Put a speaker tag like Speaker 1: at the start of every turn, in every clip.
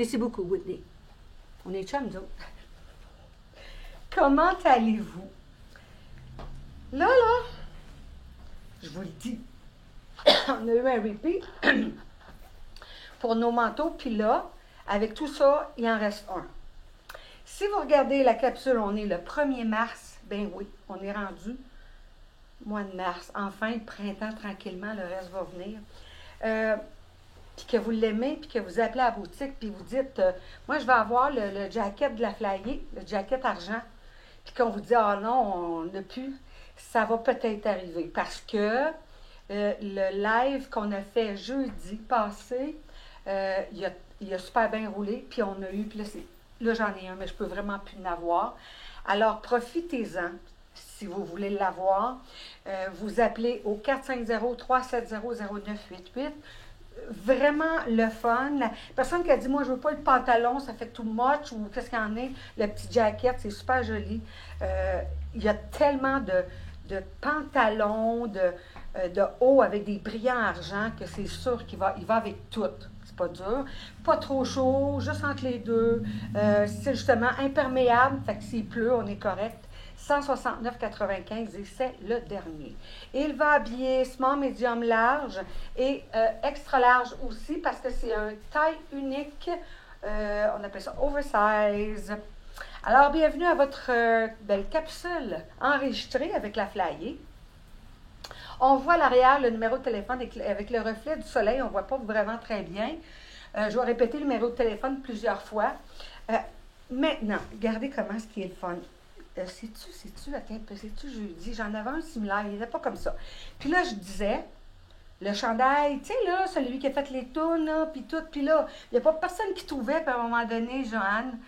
Speaker 1: Merci beaucoup, Whitney. On est chums, nous autres. Comment allez-vous? Là, je vous le dis, on a eu un repeat pour nos manteaux, puis là, avec tout ça, il en reste un. Si vous regardez la capsule, on est le 1er mars, ben oui, on est rendu mois de mars. Enfin, le printemps, tranquillement, le reste va venir. Puis que vous l'aimez, puis que vous appelez à la boutique, puis vous dites, moi, je vais avoir le jacket de la Flyer, le jacket argent, puis qu'on vous dit, ah non, on n'a plus, ça va peut-être arriver. Parce que le live qu'on a fait jeudi passé, il a super bien roulé, puis on a eu, puis là j'en ai un, mais je peux vraiment plus en avoir. Alors, profitez-en, si vous voulez l'avoir. Vous appelez au 450-370-0988. Vraiment le fun. La personne qui a dit, moi, je ne veux pas le pantalon, ça fait too much, ou qu'est-ce qu'il y en est, le petit jacket, c'est super joli. Il y a tellement de pantalons, de hauts avec des brillants argent que c'est sûr qu'il va avec tout. C'est pas dur. Pas trop chaud, juste entre les deux. C'est justement imperméable, fait que s'il pleut, on est correct. 169,95 et c'est le dernier. Il va habiller small, medium, large et extra large aussi parce que c'est un taille unique. On appelle ça oversize. Alors, bienvenue à votre belle capsule enregistrée avec la Flyer. On voit à l'arrière le numéro de téléphone avec le reflet du soleil. On ne voit pas vraiment très bien. Je vais répéter le numéro de téléphone plusieurs fois. Maintenant, regardez comment ce qui est le fun. C'est-tu jeudi? J'en avais un similaire, il n'était pas comme ça. Puis là, je disais, le chandail, tu sais, là, celui qui a fait les tunes, là, puis tout, puis là, il n'y a pas personne qui trouvait, puis à un moment donné, Joanne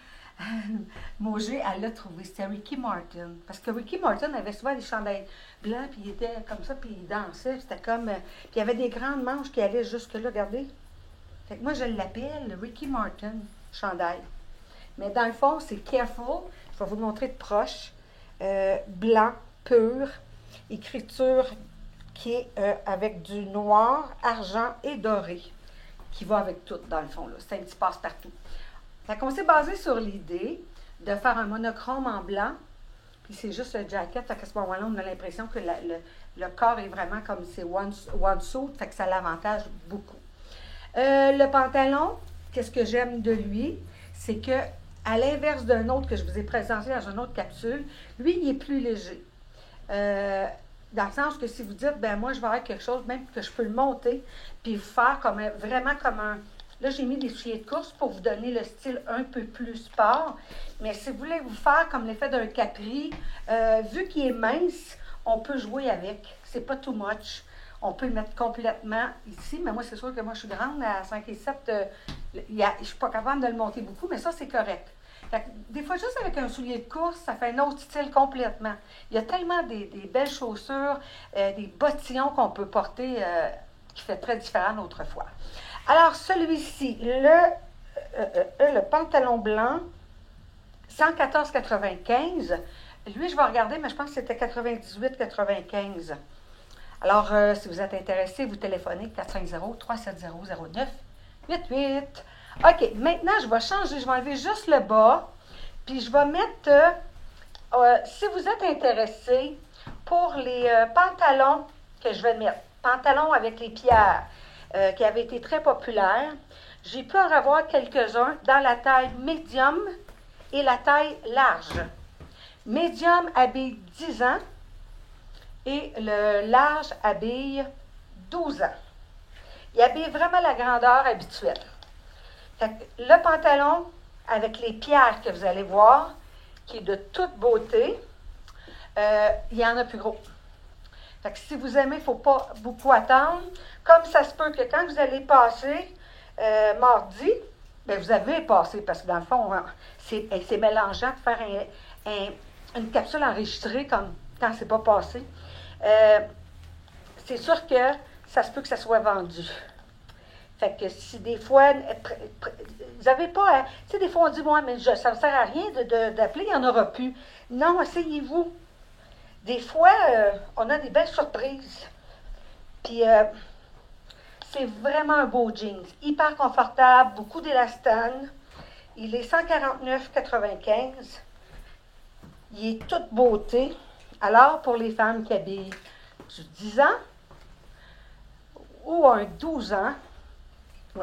Speaker 1: Mauger, elle l'a trouvé, c'était Ricky Martin. Parce que Ricky Martin avait souvent des chandails blancs, puis il était comme ça, puis il dansait, c'était comme... puis il y avait des grandes manches qui allaient jusque-là, regardez. Fait que moi, je l'appelle Ricky Martin, chandail. Mais dans le fond, c'est Careful. Je vais vous le montrer de proche. Blanc, pur. Écriture qui est avec du noir, argent et doré. Qui va avec tout, dans le fond. Là. C'est un petit passe-partout. Fait qu'on s'est basé sur l'idée de faire un monochrome en blanc. Puis c'est juste le jacket. Fait qu'à ce moment-là, on a l'impression que le corps est vraiment comme c'est one suit. Fait que ça l'avantage beaucoup. Le pantalon, qu'est-ce que j'aime de lui? C'est que à l'inverse d'un autre que je vous ai présenté dans une autre capsule, lui, il est plus léger. Dans le sens que si vous dites, ben moi, je vais avoir quelque chose, même que je peux le monter, puis faire vraiment comme un... Là, j'ai mis des souliers de course pour vous donner le style un peu plus sport. Mais si vous voulez vous faire comme l'effet d'un capri, vu qu'il est mince, on peut jouer avec. C'est pas too much. On peut le mettre complètement ici, mais moi, c'est sûr que moi, je suis grande, à 5 et 7, je ne suis pas capable de le monter beaucoup, mais ça, c'est correct. Fait que, des fois, juste avec un soulier de course, ça fait un autre style complètement. Il y a tellement des belles chaussures, des bottillons qu'on peut porter qui fait très différent autrefois. Alors, celui-ci, le pantalon blanc, 114,95. Lui, je vais regarder, mais je pense que c'était 98,95. Alors, si vous êtes intéressé, vous téléphonez 450-370-0988. OK, maintenant, je vais changer. Je vais enlever juste le bas. Puis, je vais mettre, si vous êtes intéressé, pour les pantalons que je vais mettre, pantalons avec les pierres, qui avaient été très populaires, j'ai pu en avoir quelques-uns dans la taille médium et la taille large. Médium habille 10 ans. Et le large habille 12 ans. Il habille vraiment la grandeur habituelle. Fait que le pantalon, avec les pierres que vous allez voir, qui est de toute beauté, il y en a plus gros. Fait que si vous aimez, il ne faut pas beaucoup attendre. Comme ça se peut que quand vous allez passer mardi, bien, vous avez passé, parce que dans le fond, c'est mélangeant de faire une capsule enregistrée comme quand c'est pas passé. C'est sûr que ça se peut que ça soit vendu. Fait que si des fois, vous n'avez pas... Tu sais, des fois, on dit, moi, mais ça ne sert à rien d'appeler, il n'y en aura plus. Non, essayez-vous. Des fois, on a des belles surprises. Puis, c'est vraiment un beau jeans. Hyper confortable, beaucoup d'élastane. Il est 149,95. Il est toute beauté. Alors, pour les femmes qui habillent du 10 ans ou un 12 ans,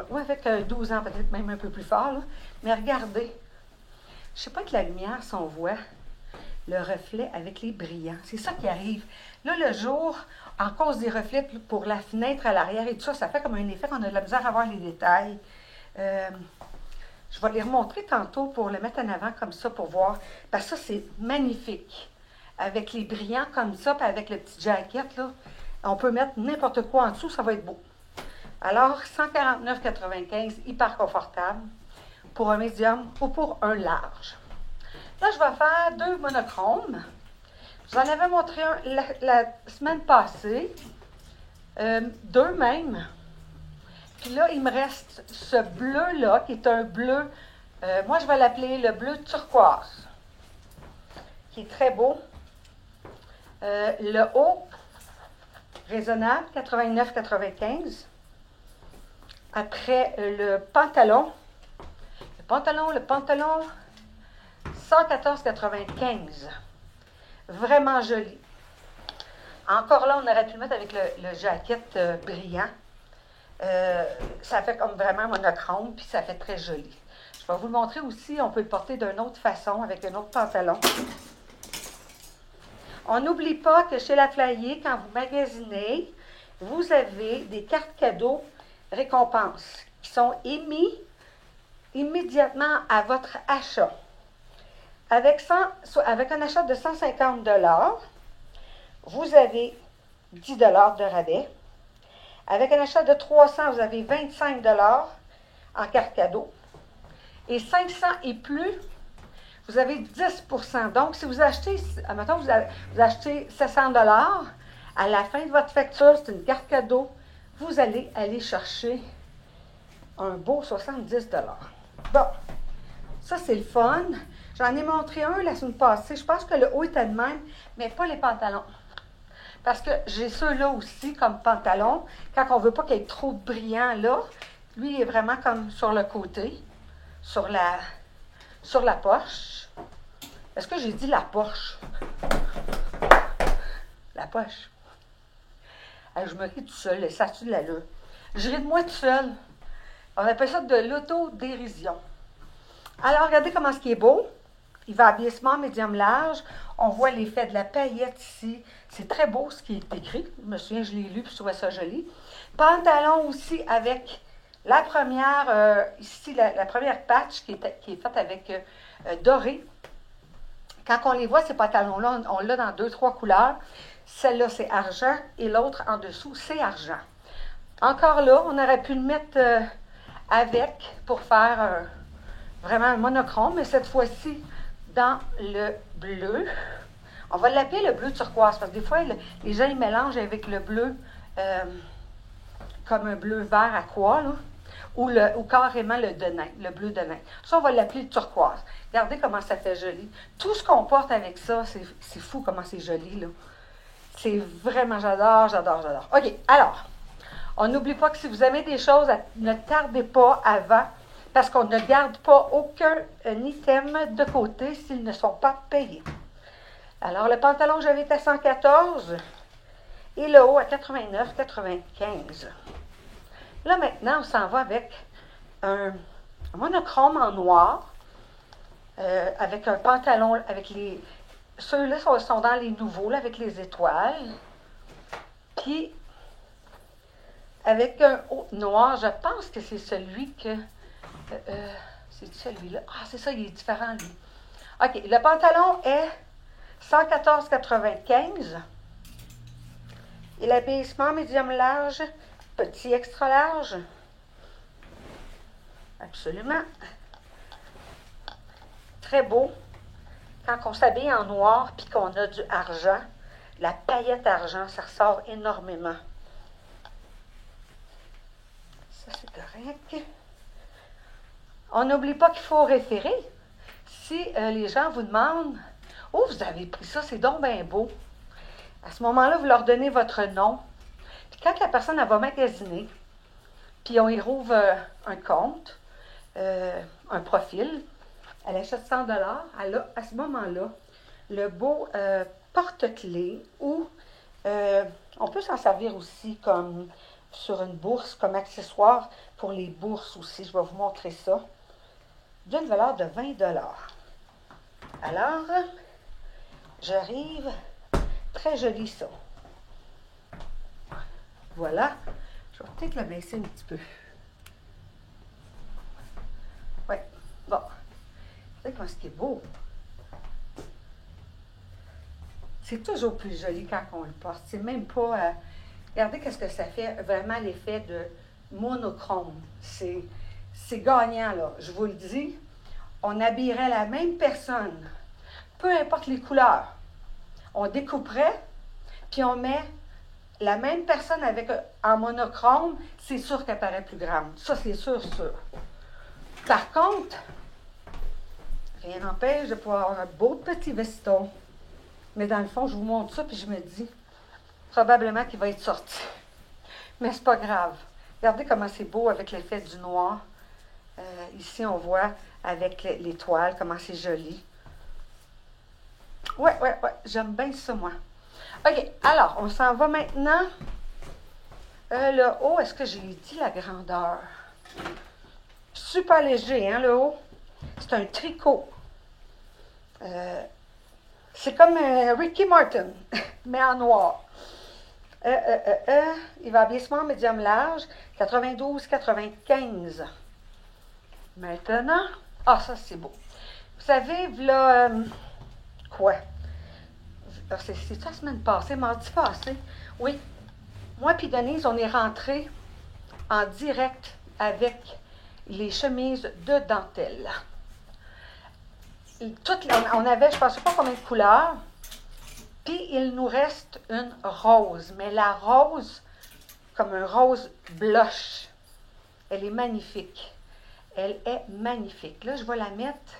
Speaker 1: ou avec un 12 ans, peut-être même un peu plus fort, là, mais regardez, je ne sais pas que la lumière, si on voit le reflet avec les brillants. C'est ça qui arrive. Là, le jour, en cause des reflets pour la fenêtre à l'arrière et tout ça, ça fait comme un effet qu'on a de la misère à voir les détails. Je vais les remontrer tantôt pour le mettre en avant comme ça pour voir. Parce que ça, c'est magnifique. Avec les brillants comme ça, puis avec le petit jacket, là, on peut mettre n'importe quoi en dessous, ça va être beau. Alors, 149,95, hyper confortable pour un médium ou pour un large. Là, je vais faire 2 monochromes. Je vous en avais montré un la semaine passée. 2 même. Puis là, il me reste ce bleu-là, qui est un bleu, moi je vais l'appeler le bleu turquoise, qui est très beau. Le haut, raisonnable, 89,95. Après, le pantalon, 114,95. Vraiment joli. Encore là, on aurait pu le mettre avec le jacket brillant. Ça fait comme vraiment monochrome, puis ça fait très joli. Je vais vous le montrer aussi, on peut le porter d'une autre façon, avec un autre pantalon. On n'oublie pas que chez La Flyée, quand vous magasinez, vous avez des cartes cadeaux récompenses qui sont émises immédiatement à votre achat. Avec un achat de 150 $, vous avez 10 $ de rabais. Avec un achat de 300, vous avez 25 $ en carte cadeau. Et 500 et plus, vous avez 10 %. Donc, si vous achetez, admettons, vous achetez 700 $, à la fin de votre facture, c'est une carte cadeau, vous allez aller chercher un beau 70 $. Bon, ça c'est le fun. J'en ai montré un la semaine passée. Je pense que le haut était de même, mais pas les pantalons. Parce que j'ai ceux-là aussi comme pantalon. Quand on ne veut pas qu'il y ait trop de brillant là, lui il est vraiment comme sur le côté, sur la poche. Est-ce que j'ai dit la poche? La poche. Alors, je me ris tout seul, ça a-tu de l'allure? Je ris de moi tout seul. On appelle ça de l'autodérision. Alors, regardez comment ce qui est beau. Il va habiller small, médium, large. On voit l'effet de la paillette ici. C'est très beau ce qui est écrit. Je me souviens, je l'ai lu et je trouvais ça joli. Pantalon aussi avec la première, ici, la première patch qui est faite avec doré. Quand on les voit, ces pantalons-là, on l'a dans 2-3 couleurs. Celle-là, c'est argent et l'autre en dessous, c'est argent. Encore là, on aurait pu le mettre avec pour faire vraiment un monochrome, mais cette fois-ci, dans le bleu. On va l'appeler le bleu turquoise, parce que des fois, les gens ils mélangent avec le bleu, comme un bleu vert aqua, là, ou carrément le denain, le bleu denain. Ça, on va l'appeler le turquoise. Regardez comment ça fait joli. Tout ce qu'on porte avec ça, c'est fou comment c'est joli, là. C'est vraiment, j'adore, j'adore, j'adore. OK, alors, on n'oublie pas que si vous aimez des choses, ne tardez pas avant, parce qu'on ne garde pas aucun item de côté s'ils ne sont pas payés. Alors, le pantalon, j'avais été à 114 et le haut à 89,95. Là, maintenant, on s'en va avec un monochrome en noir, avec un pantalon, avec les... Ceux-là sont dans les nouveaux, là, avec les étoiles. Puis, avec un haut noir, je pense que c'est celui que... c'est celui-là. Ah, c'est ça, il est différent, lui. OK, le pantalon est 114,95. Et l'habillement médium large, petit extra large. Absolument. Très beau. Quand on s'habille en noir puis qu'on a du argent, la paillette argent, ça ressort énormément. Ça, c'est correct. On n'oublie pas qu'il faut référer. Si les gens vous demandent « Oh, vous avez pris ça, c'est donc bien beau. » À ce moment-là, vous leur donnez votre nom. Puis quand la personne elle va magasiner, puis on y rouvre un compte, un profil. Elle achète 100 $. Elle a, à ce moment-là, le beau porte-clés où on peut s'en servir aussi comme sur une bourse, comme accessoire pour les bourses aussi. Je vais vous montrer ça. D'une valeur de 20 $. Alors, j'arrive. Très joli ça. Voilà. Je vais peut-être le baisser un petit peu. Oui. Bon. Vous savez comment c'est beau. C'est toujours plus joli quand on le porte. C'est même pas... regardez qu'est-ce que ça fait, vraiment l'effet de monochrome. C'est gagnant, là. Je vous le dis. On habillerait la même personne, peu importe les couleurs. On découperait, puis on met la même personne avec en monochrome, c'est sûr qu'elle paraît plus grande. Ça, c'est sûr. Par contre, rien n'empêche de pouvoir avoir un beau petit veston. Mais dans le fond, je vous montre ça, puis je me dis, probablement qu'il va être sorti. Mais c'est pas grave. Regardez comment c'est beau avec l'effet du noir. Ici, on voit avec l'étoile, comment c'est joli. Ouais, j'aime bien ça, moi. OK, alors, on s'en va maintenant. Le haut, est-ce que j'ai dit la grandeur? Super léger, hein, le haut? C'est un tricot. C'est comme Ricky Martin, mais en noir. Il va habiller small, médium large, 92-95. Maintenant, ça c'est beau. Vous savez, là, quoi? C'est la semaine passée, mardi passé. Oui, moi et Denise, on est rentrés en direct avec les chemises de dentelle. On avait, je ne sais pas combien de couleurs, puis il nous reste une rose. Mais la rose, comme un rose blush, elle est magnifique. Elle est magnifique. Là, je vais la mettre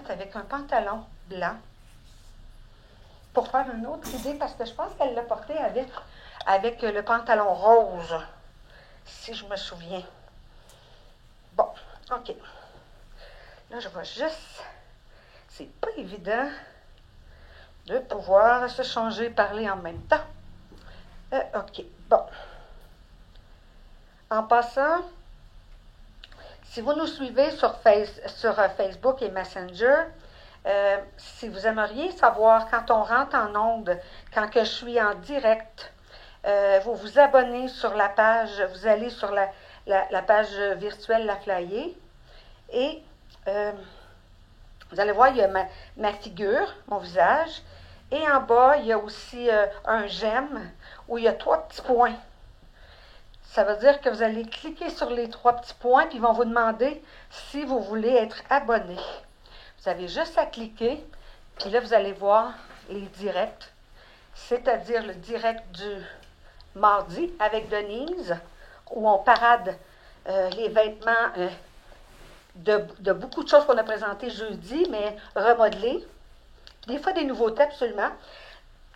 Speaker 1: avec un pantalon blanc pour faire une autre idée, parce que je pense qu'elle l'a porté avec le pantalon rose, si je me souviens. Bon, OK. Là, je vais juste... C'est pas évident de pouvoir se changer et parler en même temps. OK, bon. En passant, si vous nous suivez sur Facebook et Messenger, si vous aimeriez savoir quand on rentre en onde, quand que je suis en direct, vous vous abonnez sur la page, vous allez sur la page virtuelle La Flyer et vous allez voir, il y a ma figure, mon visage, et en bas, il y a aussi un j'aime où il y a 3 petits points. Ça veut dire que vous allez cliquer sur les 3 petits points, puis ils vont vous demander si vous voulez être abonné. Vous avez juste à cliquer, puis là, vous allez voir les directs, c'est-à-dire le direct du mardi avec Denise, où on parade les vêtements de beaucoup de choses qu'on a présentées jeudi, mais remodelées. Des fois, des nouveautés, absolument.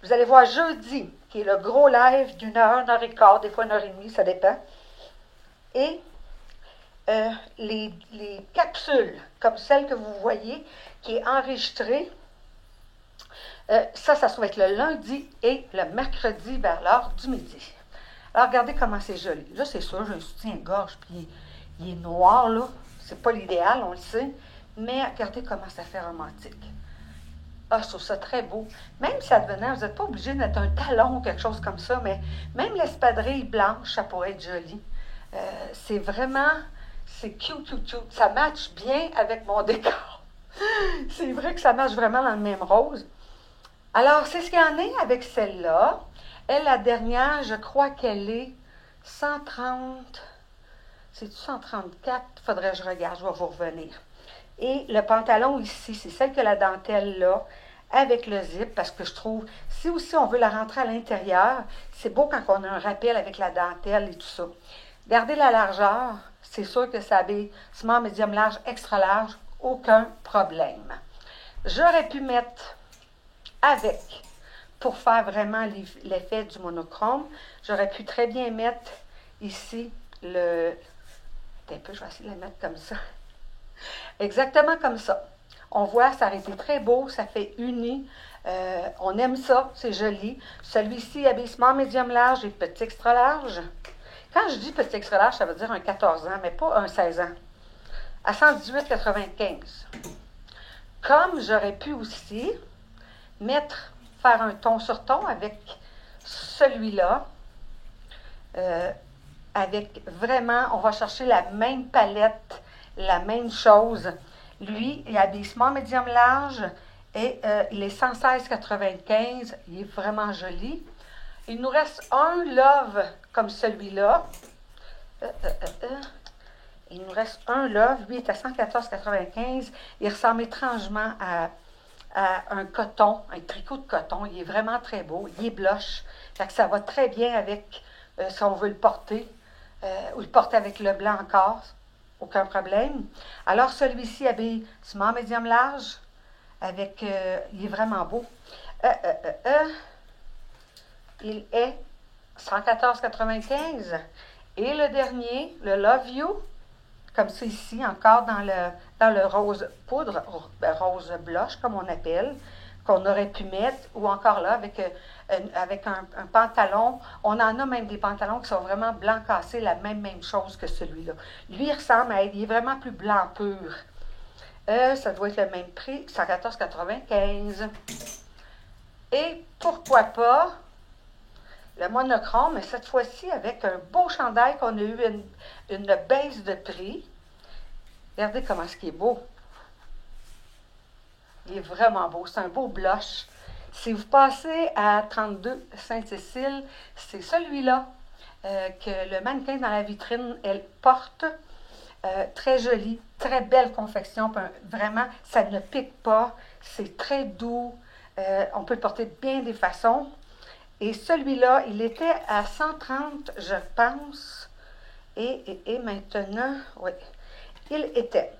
Speaker 1: Vous allez voir jeudi, qui est le gros live d'1 heure, 1 heure et quart, des fois 1 heure et demie, ça dépend. Et les capsules, comme celle que vous voyez, qui est enregistrée, ça se va être le lundi et le mercredi vers l'heure du midi. Alors, regardez comment c'est joli. Là, c'est sûr, j'ai un soutien-gorge, puis il est noir, là. C'est pas l'idéal, on le sait. Mais regardez comment ça fait romantique. Je trouve ça très beau. Même si advenant, vous n'êtes pas obligé de mettre un talon ou quelque chose comme ça, mais même l'espadrille blanche, ça pourrait être joli. C'est vraiment, c'est cute. Ça matche bien avec mon décor. C'est vrai que ça marche vraiment dans le même rose. Alors, c'est ce qu'il y en a avec celle-là. Elle, la dernière, je crois qu'elle est 130. C'est-tu 134? Faudrait que je regarde, je vais vous revenir. Et le pantalon ici, c'est celle que la dentelle là, avec le zip, parce que je trouve, si aussi on veut la rentrer à l'intérieur, c'est beau quand on a un rappel avec la dentelle et tout ça. Gardez la largeur, c'est sûr que ça habille small, médium large, extra large, aucun problème. J'aurais pu mettre avec, pour faire vraiment l'effet du monochrome, j'aurais pu très bien mettre ici Un peu, je vais essayer de la mettre comme ça. Exactement comme ça. On voit, ça aurait été très beau, ça fait uni. On aime ça, c'est joli. Celui-ci, abaissement médium large et petit extra large. Quand je dis petit extra large, ça veut dire un 14 ans, mais pas un 16 ans. À 118,95. Comme j'aurais pu aussi faire un ton sur ton avec celui-là. Avec vraiment, on va chercher la même palette, la même chose. Lui, il habille small, médium, large et il est 116,95. Il est vraiment joli. Il nous reste un Love comme celui-là. Il nous reste un Love. Lui est à 114,95. Il ressemble étrangement à un coton, un tricot de coton. Il est vraiment très beau. Il est blush. Fait que ça va très bien avec si on veut le porter. Ou le porter avec le blanc encore. Aucun problème. Alors, celui-ci habille small, médium, large. Avec, il est vraiment beau. Il est 114,95. Et le dernier, le Love You, comme ça ici, encore dans le rose poudre, rose blush, comme on appelle, qu'on aurait pu mettre, ou encore là, avec un pantalon. On en a même des pantalons qui sont vraiment blanc cassé, la même chose que celui-là. Lui, il ressemble à être, il est vraiment plus blanc pur. Ça doit être le même prix, 114,95. Et pourquoi pas le monochrome, mais cette fois-ci avec un beau chandail qu'on a eu une baisse de prix. Regardez comment ce qui est beau. Il est vraiment beau. C'est un beau blush. Si vous passez à 32 Sainte-Cécile, c'est celui-là que le mannequin dans la vitrine, elle porte. Très joli, très belle confection. Vraiment, ça ne pique pas. C'est très doux. On peut le porter de bien des façons. Et celui-là, il était à 130, je pense. Et maintenant, oui, il était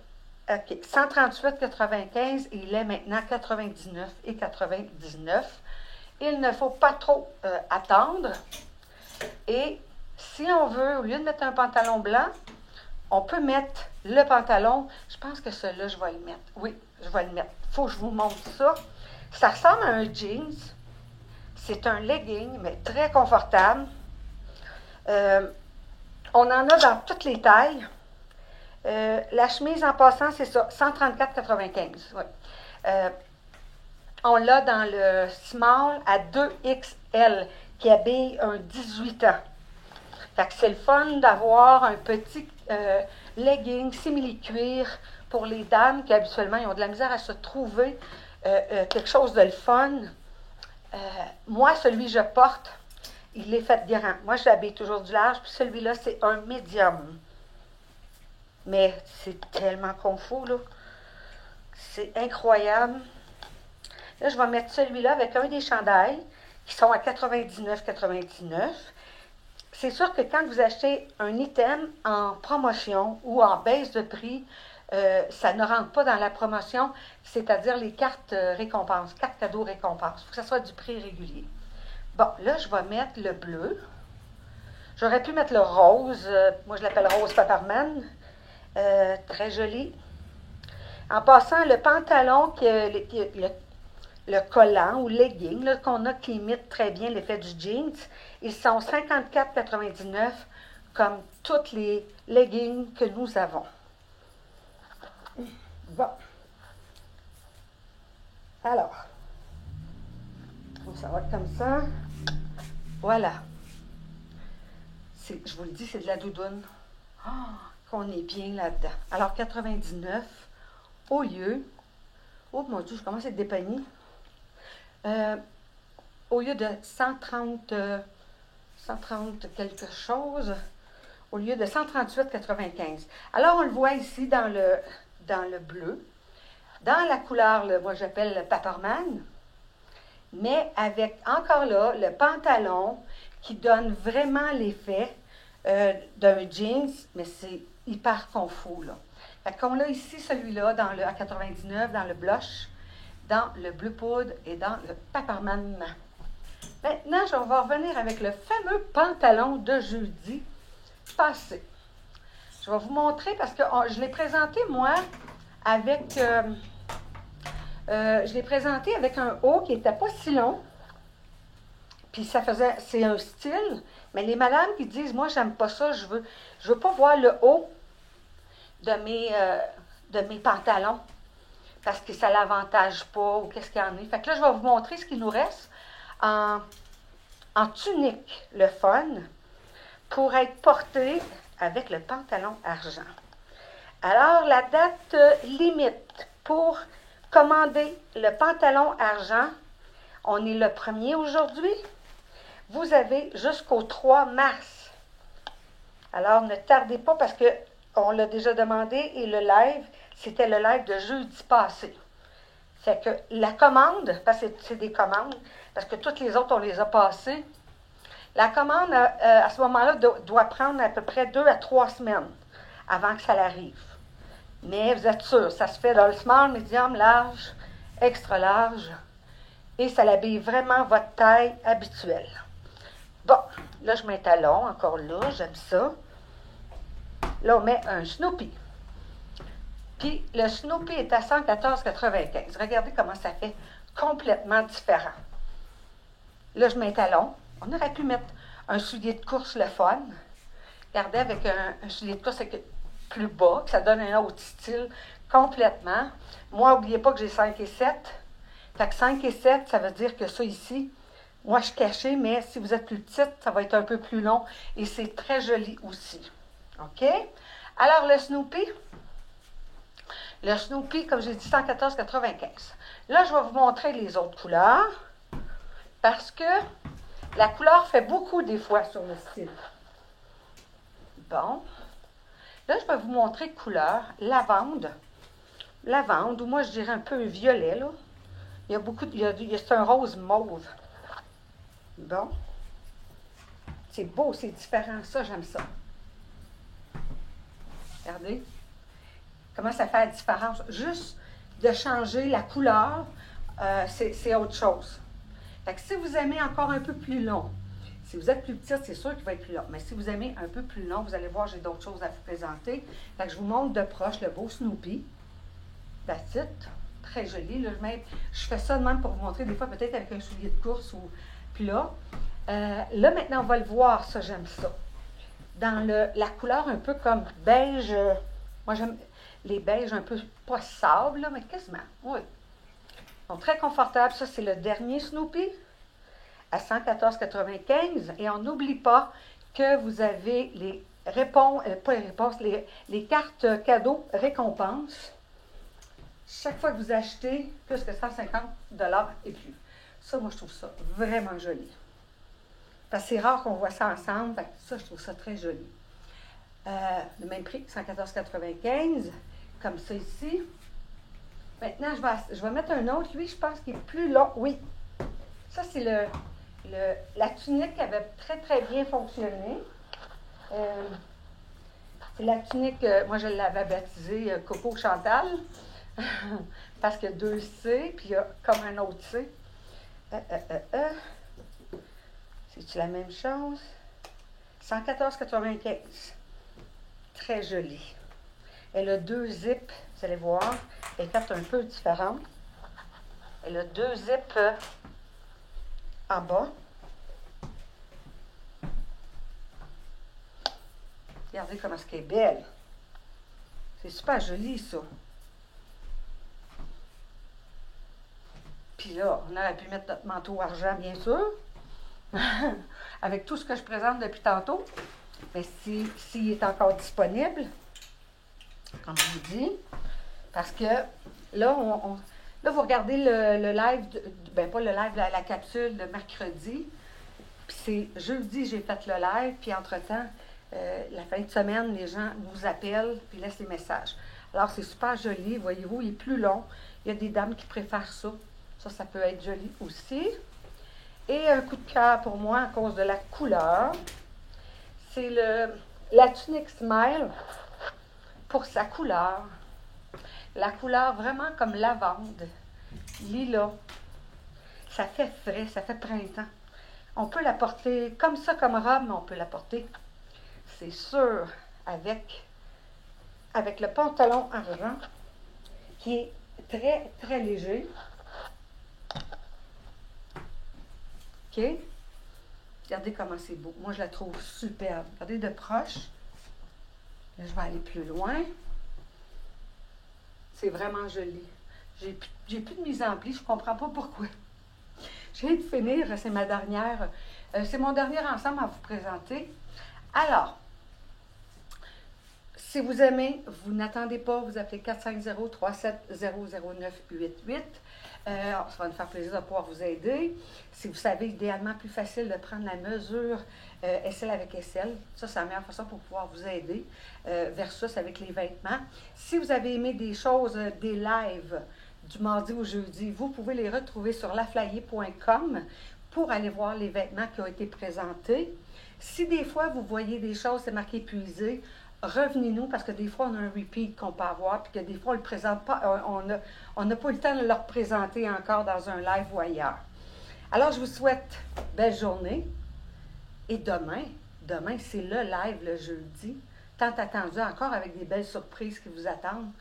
Speaker 1: 138,95 et il est maintenant 99,99. Il ne faut pas trop attendre. Et si on veut, au lieu de mettre un pantalon blanc, on peut mettre le pantalon. Je pense que celui-là, je vais le mettre. Oui, je vais le mettre. Il faut que je vous montre ça. Ça ressemble à un jeans. C'est un legging, mais très confortable. On en a dans toutes les tailles. La chemise, en passant, c'est ça, 134,95. Oui. On l'a dans le small à 2XL qui habille un 18 ans. Fait que c'est le fun d'avoir un petit legging simili-cuir pour les dames qui habituellement ils ont de la misère à se trouver quelque chose de le fun. Moi, celui que je porte, il est fait grand. Moi, je l'habille toujours du large, puis celui-là, c'est un médium. Mais c'est tellement confort, là. C'est incroyable. Là, je vais mettre celui-là avec un des chandails qui sont à 99,99. C'est sûr que quand vous achetez un item en promotion ou en baisse de prix, ça ne rentre pas dans la promotion, c'est-à-dire les cartes récompenses, cartes cadeaux récompenses. Il faut que ça soit du prix régulier. Bon, là, je vais mettre le bleu. J'aurais pu mettre le rose. Moi, je l'appelle rose Pepperman. Très joli. En passant, le pantalon, le collant ou legging là, qu'on a qui imite très bien l'effet du jeans, ils sont 54,99 comme tous les leggings que nous avons. Bon. Alors, ça va être comme ça. Voilà. Je vous le dis, c'est de la doudoune. Oh, qu'on est bien là-dedans. Alors, 99 au lieu... Oh mon Dieu, je commence à être dépannée. Au lieu de 130 quelque chose, au lieu de 138,95. Alors, on le voit ici dans le bleu. Dans la couleur, là, moi, j'appelle le Pepperman. Mais avec, encore là, le pantalon qui donne vraiment l'effet d'un jeans, mais c'est hyper confort, là. Fait qu'on a ici celui-là à 99, dans le blush, dans le bleu poudre et dans le Pepperman. Maintenant, on va revenir avec le fameux pantalon de jeudi passé. Je vais vous montrer parce que je l'ai présenté, moi, avec... je l'ai présenté avec un haut qui n'était pas si long. Puis ça faisait... C'est un style. Mais les madames qui disent, moi, j'aime pas ça, je veux pas voir le haut de mes pantalons parce que ça l'avantage pas ou qu'est-ce qu'il y en a. Fait que là, je vais vous montrer ce qu'il nous reste en tunique, le fun, pour être porté avec le pantalon argent. Alors, la date limite pour commander le pantalon argent, on est le 1er aujourd'hui. Vous avez jusqu'au 3 mars. Alors, ne tardez pas parce qu'on l'a déjà demandé et le live, c'était le live de jeudi passé. Fait que la commande, parce que c'est des commandes, parce que toutes les autres, on les a passées, la commande, à ce moment-là, doit prendre à peu près 2 à 3 semaines avant que ça arrive. Mais vous êtes sûr, ça se fait dans le small, medium, large, extra large, et ça l'habille vraiment votre taille habituelle. Bon, là, je mets un talon, encore là, j'aime ça. Là, on met un Snoopy. Puis, le Snoopy est à 114,95. Regardez comment ça fait complètement différent. Là, je mets un talon. On aurait pu mettre un soulier de course, le fun. Regardez, avec un soulier de course plus bas, que ça donne un autre style complètement. Moi, n'oubliez pas que j'ai 5 et 7. Fait que 5 et 7, ça veut dire que ça ici, moi, je suis cachée, mais si vous êtes plus petite, ça va être un peu plus long et c'est très joli aussi. OK? Alors, le Snoopy, comme j'ai dit, 114,95. Là, je vais vous montrer les autres couleurs parce que la couleur fait beaucoup des fois sur le style. Bon. Là, je vais vous montrer couleur lavande. Lavande, ou moi, je dirais un peu violet, là. Il y a beaucoup c'est un rose mauve. Bon. C'est beau, c'est différent. Ça, j'aime ça. Regardez. Comment ça fait la différence? Juste de changer la couleur, c'est autre chose. Fait que si vous aimez encore un peu plus long, si vous êtes plus petite, c'est sûr qu'il va être plus long. Mais si vous aimez un peu plus long, vous allez voir, j'ai d'autres choses à vous présenter. Fait que je vous montre de proche le beau Snoopy. That's it. Très joli. Là, je fais ça de même pour vous montrer des fois, peut-être avec un soulier de course. Puis là, maintenant, on va le voir. Ça, j'aime ça. Dans la couleur un peu comme beige. Moi, j'aime les beiges un peu, pas sable, là, mais quasiment. Oui. Ils sont très confortables. Ça, c'est le dernier Snoopy à 114,95. Et on n'oublie pas que vous avez les réponses, pas les réponses, les cartes cadeaux récompenses. Chaque fois que vous achetez plus que 150 $ et plus. Ça, moi, je trouve ça vraiment joli. Parce que c'est rare qu'on voit ça ensemble. Fait que ça, je trouve ça très joli. Le même prix, 114,95. Comme ça ici. Maintenant, je vais mettre un autre. Lui, je pense qu'il est plus long. Oui. Ça, c'est la tunique qui avait très, très bien fonctionné. C'est la tunique, moi, je l'avais baptisée Coco Chantal. Parce qu'il y a 2 C, puis il y a comme un autre C. C'est-tu la même chose? 114,95. Très jolie. Elle a 2 zips, vous allez voir. Elle est faite un peu différente. Elle a 2 zips en bas. Regardez comment elle est belle. C'est super joli, ça. Puis là, on aurait pu mettre notre manteau argent, bien sûr, avec tout ce que je présente depuis tantôt. Mais s'il est encore disponible, comme je vous dis, parce que là, là vous regardez le live, ben pas le live, la capsule de mercredi, puis c'est jeudi, j'ai fait le live, puis entre-temps, la fin de semaine, les gens vous appellent, puis laissent les messages. Alors, c'est super joli, voyez-vous, il est plus long. Il y a des dames qui préfèrent ça. Ça peut être joli aussi. Et un coup de cœur pour moi à cause de la couleur. C'est la tunique Smile pour sa couleur. La couleur vraiment comme lavande, lilas. Ça fait frais, ça fait printemps. On peut la porter comme ça, comme robe, mais on peut la porter, c'est sûr, avec avec le pantalon argent qui est très, très léger. OK? Regardez comment c'est beau. Moi, je la trouve superbe. Regardez de proche. Là, je vais aller plus loin. C'est vraiment joli. J'ai plus de mise en pli. Je ne comprends pas pourquoi. J'ai de finir. C'est ma dernière. C'est mon dernier ensemble à vous présenter. Alors, si vous aimez, vous n'attendez pas, vous appelez 450-370-0988. Ça va nous faire plaisir de pouvoir vous aider. Si vous savez, idéalement, plus facile de prendre la mesure SL avec SL. Ça, c'est la meilleure façon pour pouvoir vous aider versus avec les vêtements. Si vous avez aimé des choses, des lives du mardi au jeudi, vous pouvez les retrouver sur laflayer.com pour aller voir les vêtements qui ont été présentés. Si des fois, vous voyez des choses, c'est marqué épuisé, revenez-nous parce que des fois, on a un repeat qu'on peut avoir, puis que des fois, on ne le présente pas, on n'a pas eu le temps de le représenter encore dans un live ou ailleurs. Alors, je vous souhaite belle journée. Et demain, c'est le live le jeudi, tant attendu encore avec des belles surprises qui vous attendent.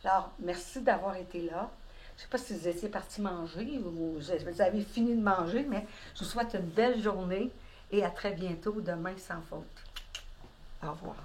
Speaker 1: Alors, merci d'avoir été là. Je ne sais pas si vous étiez partis manger ou vous avez fini de manger, mais je vous souhaite une belle journée et à très bientôt, demain sans faute. Au revoir.